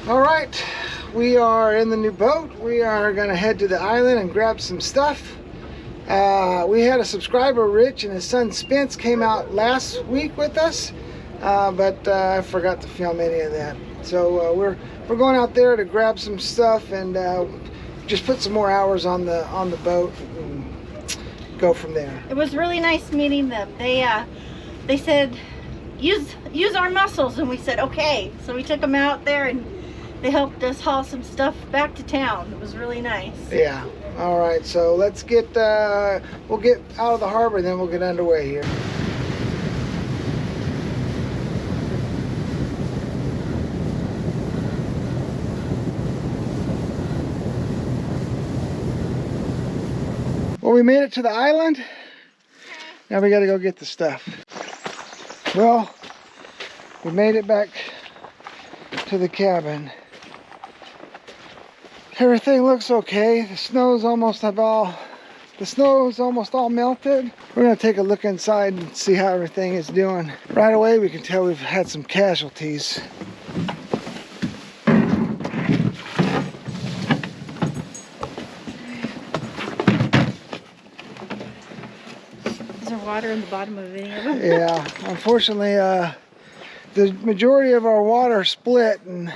All right, we are in the new boat. We are gonna head to the island and grab some stuff. We had a subscriber, Rich, and his son Spence came out last week with us, but I forgot to film any of that. So we're going out there to grab some stuff and just put some more hours on the boat and go from there. It was really nice meeting them. They said use our muscles, and we said okay. So we took them out there and they helped us haul some stuff back to town. It was really nice. Yeah. All right. So let's get we'll get out of the harbor, then we'll get underway here. Well, we made it to the island. Now we got to go get the stuff. Well, we made it back to the cabin. Everything looks okay. The snow's almost all melted. We're gonna take a look inside and see how everything is doing. Right away we can tell we've had some casualties. Is there water in the bottom of any of them? Yeah, unfortunately the majority of our water split, and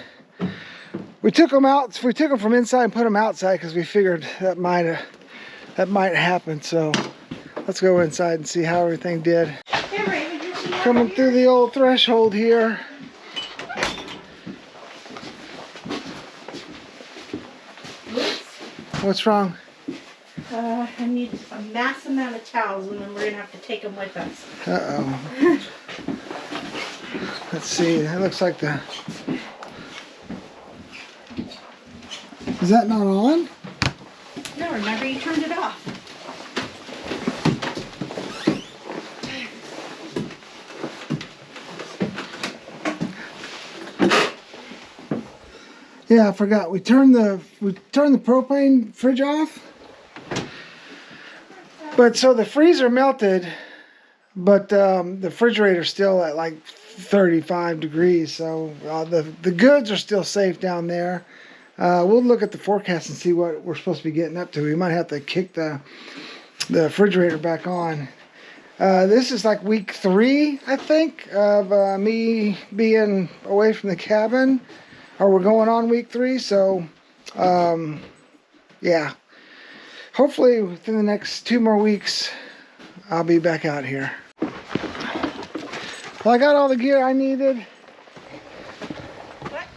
we took them out. We took them from inside and put them outside because we figured that might happen. So let's go inside and see how everything did. Hey, Raven, you see Coming through the old threshold here. What's wrong? I need a mass amount of towels, and then we're gonna have to take them with us. Uh-oh. Let's see. It looks like the... Is that not on? No, remember you turned it off. Yeah, I forgot. We turned the propane fridge off. But so the freezer melted, but the refrigerator's still at like 35 degrees. So the goods are still safe down there. We'll look at the forecast and see what we're supposed to be getting up to. We might have to kick the refrigerator back on. This is like week 3, I think, of me being away from the cabin. Or we're going on week 3, so yeah. Hopefully within the next 2 more weeks, I'll be back out here. Well, I got all the gear I needed. What?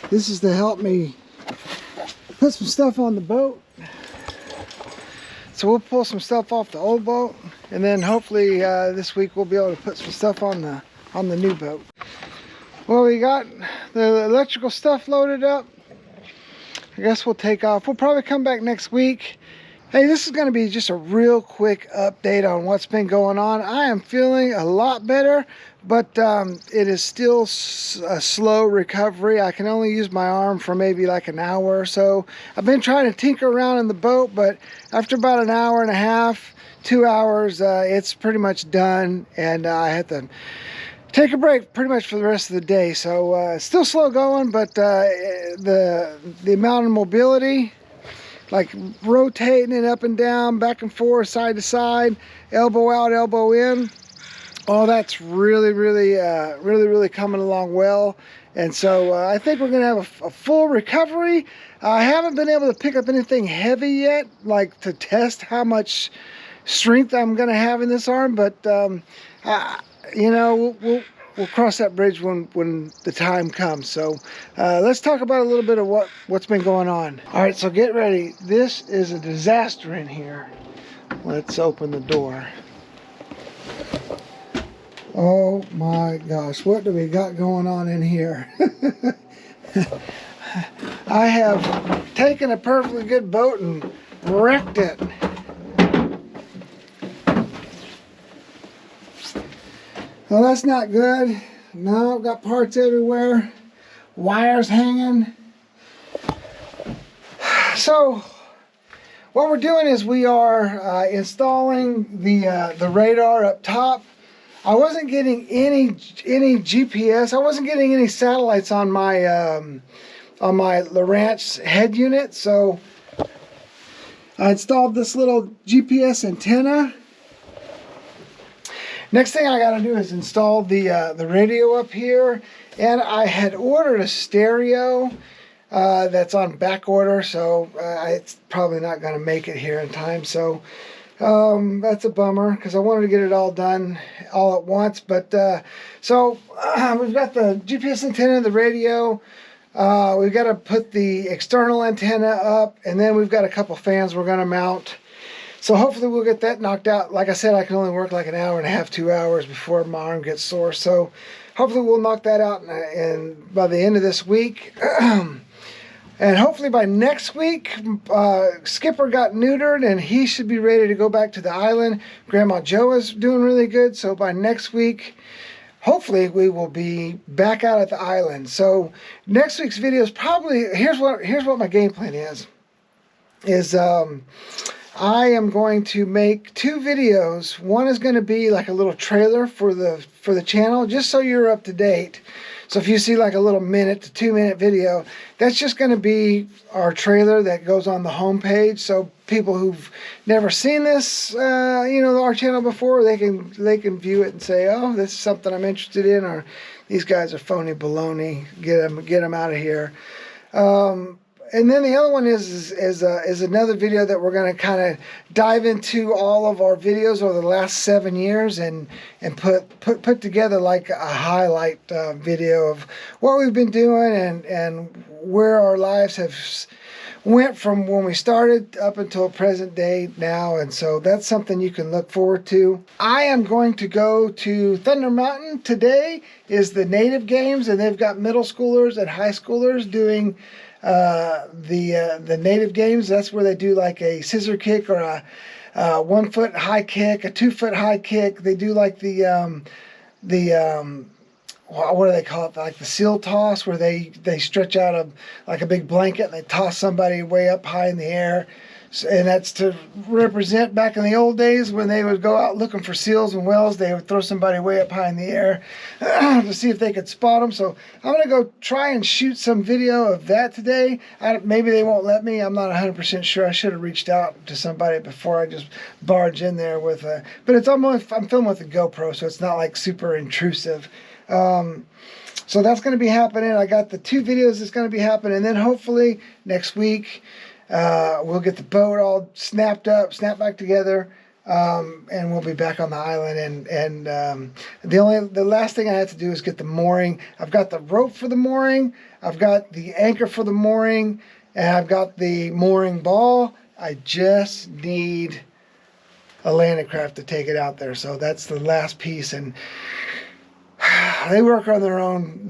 This is to help me put some stuff on the boat. So we'll pull some stuff off the old boat, and then hopefully this week we'll be able to put some stuff on the new boat. Well, we got the electrical stuff loaded up. I guess we'll take off. We'll probably come back next week. Hey, this is going to be just a real quick update on what's been going on. I am feeling a lot better, but it is still a slow recovery. I can only use my arm for maybe like an hour or so. I've been trying to tinker around in the boat, but after about an hour and a half, 2 hours, it's pretty much done, and I had to take a break pretty much for the rest of the day. So still slow going, but the amount of mobility, like rotating it up and down, back and forth, side to side, elbow out, elbow in, all that's really coming along well. And so I think we're gonna have a full recovery. I haven't been able to pick up anything heavy yet, like to test how much strength I'm gonna have in this arm, but you know, we'll cross that bridge when the time comes. So let's talk about a little bit of what's been going on. All right, so get ready. This is a disaster in here. Let's open the door. Oh my gosh, what do we got going on in here? I have taken a perfectly good boat and wrecked it. Well, that's not good. No, got parts everywhere. Wires hanging. So, what we're doing is we are installing the radar up top. I wasn't getting any GPS. I wasn't getting any satellites on my on my reliant head unit. So I installed this little GPS antenna. Next thing I got to do is install the radio up here, and I had ordered a stereo that's on back order, so it's probably not going to make it here in time. So that's a bummer because I wanted to get it all done all at once. But so we've got the GPS antenna, the radio. We've got to put the external antenna up, and then we've got a couple fans we're going to mount. So hopefully we'll get that knocked out. Like I said, I can only work like an hour and a half, 2 hours before my arm gets sore. So hopefully we'll knock that out and by the end of this week. And hopefully by next week, Skipper got neutered and he should be ready to go back to the island. Grandma Joe is doing really good. So by next week, hopefully we will be back out at the island. So next week's video is probably, here's what my game plan is I am going to make 2 videos. One is going to be like a little trailer for the channel, just so you're up to date. So if you see like a little 1 to 2 minute video, that's just going to be our trailer that goes on the home page. So people who've never seen this, our channel before, they can view it and say, oh, this is something I'm interested in, or these guys are phony baloney. Get them out of here. And then the other one is another video that we're going to kind of dive into all of our videos over the last 7 years and put together like a highlight video of what we've been doing and where our lives have went from when we started up until present day now. And so that's something you can look forward to. I am going to go to Thunder Mountain. Today is the native games, and they've got middle schoolers and high schoolers doing the native games. That's where they do like a scissor kick or a 1 foot high kick, a 2 foot high kick. They do like the what do they call it? Like the seal toss, where they stretch out like a big blanket and they toss somebody way up high in the air. And that's to represent back in the old days when they would go out looking for seals and whales. They would throw somebody way up high in the air to see if they could spot them. So I'm going to go try and shoot some video of that today. Maybe they won't let me. I'm not 100% sure. I should have reached out to somebody before I just barge in there with a... But it's almost... I'm filming with a GoPro, so it's not like super intrusive. So that's going to be happening. I got the 2 videos that's going to be happening. And then hopefully next week... we'll get the boat all snapped back together, and we'll be back on the island. And the last thing I have to do is get the mooring. I've got the rope for the mooring, I've got the anchor for the mooring, and I've got the mooring ball. I just need a landing craft to take it out there. So that's the last piece, and they work on their own.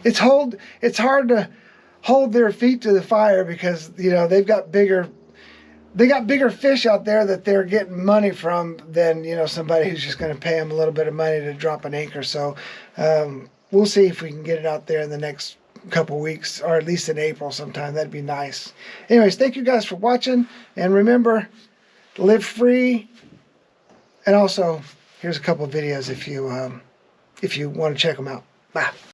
It's hard to hold their feet to the fire because they've got bigger fish out there that they're getting money from than somebody who's just going to pay them a little bit of money to drop an anchor. So we'll see if we can get it out there in the next couple weeks, or at least in April sometime. That'd be nice. Anyways, thank you guys for watching, and remember, live free. And also, here's a couple of videos if you want to check them out. Bye.